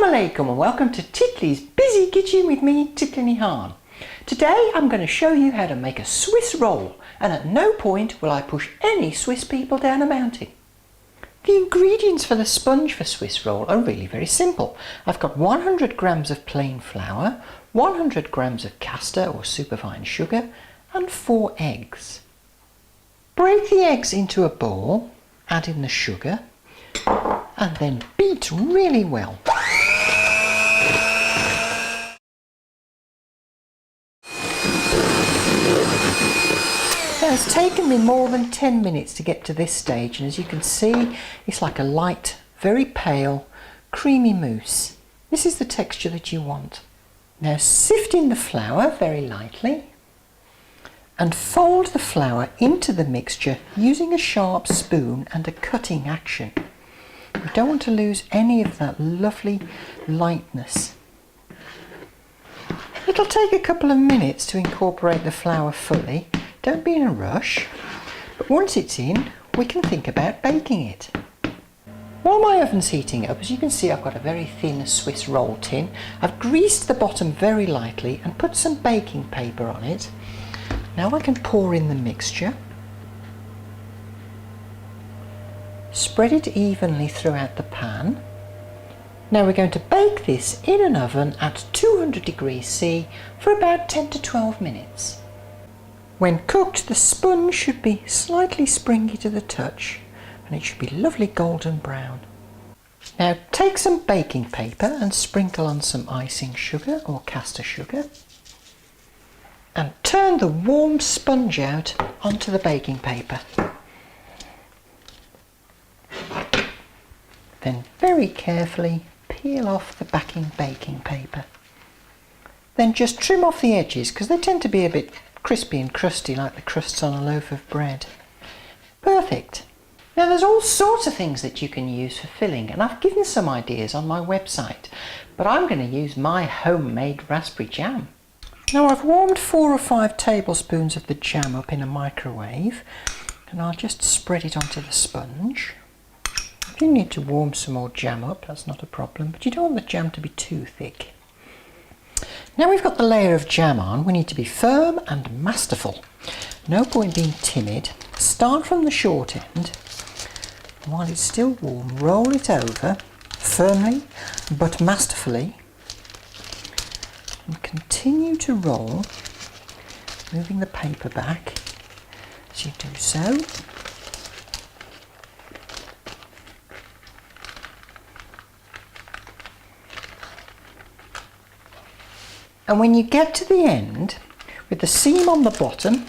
Assalamu alaikum and welcome to Titley's Busy Kitchen with me, Titley Hahn. Today I'm going to show you how to make a Swiss roll, and at no point will I push any Swiss people down a mountain. The ingredients for the sponge for Swiss roll are really very simple. I've got 100 grams of plain flour, 100 grams of caster or superfine sugar and 4 eggs. Break the eggs into a bowl, add in the sugar and then beat really well. Now, it's taken me more than 10 minutes to get to this stage, and as you can see it's like a light, very pale, creamy mousse. This is the texture that you want. Now sift in the flour very lightly and fold the flour into the mixture using a sharp spoon and a cutting action. You don't want to lose any of that lovely lightness. It'll take a couple of minutes to incorporate the flour fully. Don't be in a rush, but once it's in, we can think about baking it. While my oven's heating up, as you can see, I've got a very thin Swiss roll tin. I've greased the bottom very lightly and put some baking paper on it. Now I can pour in the mixture. Spread it evenly throughout the pan. Now we're going to bake this in an oven at 200 degrees C for about 10 to 12 minutes. When cooked, the sponge should be slightly springy to the touch and it should be lovely golden brown. Now take some baking paper and sprinkle on some icing sugar or caster sugar and turn the warm sponge out onto the baking paper. Then very carefully peel off the backing baking paper. Then just trim off the edges because they tend to be a bit crispy and crusty like the crusts on a loaf of bread. Perfect. Now there's all sorts of things that you can use for filling, and I've given some ideas on my website, but I'm going to use my homemade raspberry jam. Now I've warmed 4 or 5 tablespoons of the jam up in a microwave and I'll just spread it onto the sponge. If you need to warm some more jam up, that's not a problem, but you don't want the jam to be too thick. Now we've got the layer of jam on, we need to be firm and masterful. No point being timid. Start from the short end. While it's still warm, roll it over firmly but masterfully and continue to roll, moving the paper back as you do so. And when you get to the end, with the seam on the bottom,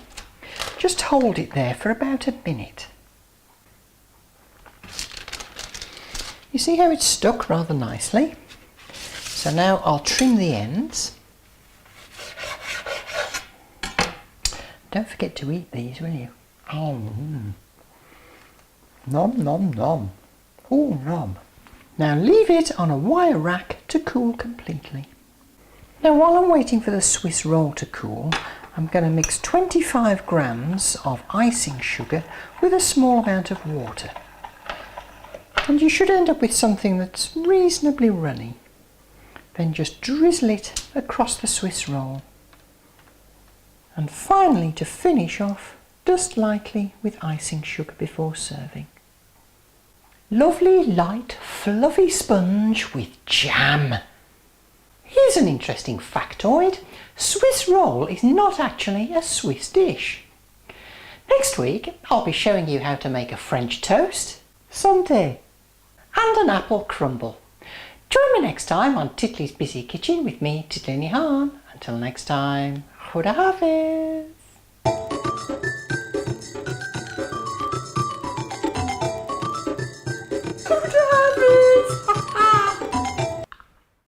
just hold it there for about a minute. You see how it's stuck rather nicely? So now I'll trim the ends. Don't forget to eat these, will you? Oh, nom nom nom. Oh, nom. Now leave it on a wire rack to cool completely. Now while I'm waiting for the Swiss roll to cool, I'm going to mix 25 grams of icing sugar with a small amount of water. And you should end up with something that's reasonably runny. Then just drizzle it across the Swiss roll. And finally, to finish off, dust lightly with icing sugar before serving. Lovely, light, fluffy sponge with jam. Here's an interesting factoid. Swiss roll is not actually a Swiss dish. Next week I'll be showing you how to make a French toast, santé, and an apple crumble. Join me next time on Titley's Busy Kitchen with me, Titley Hahn. Until next time, Khuda Hafiz.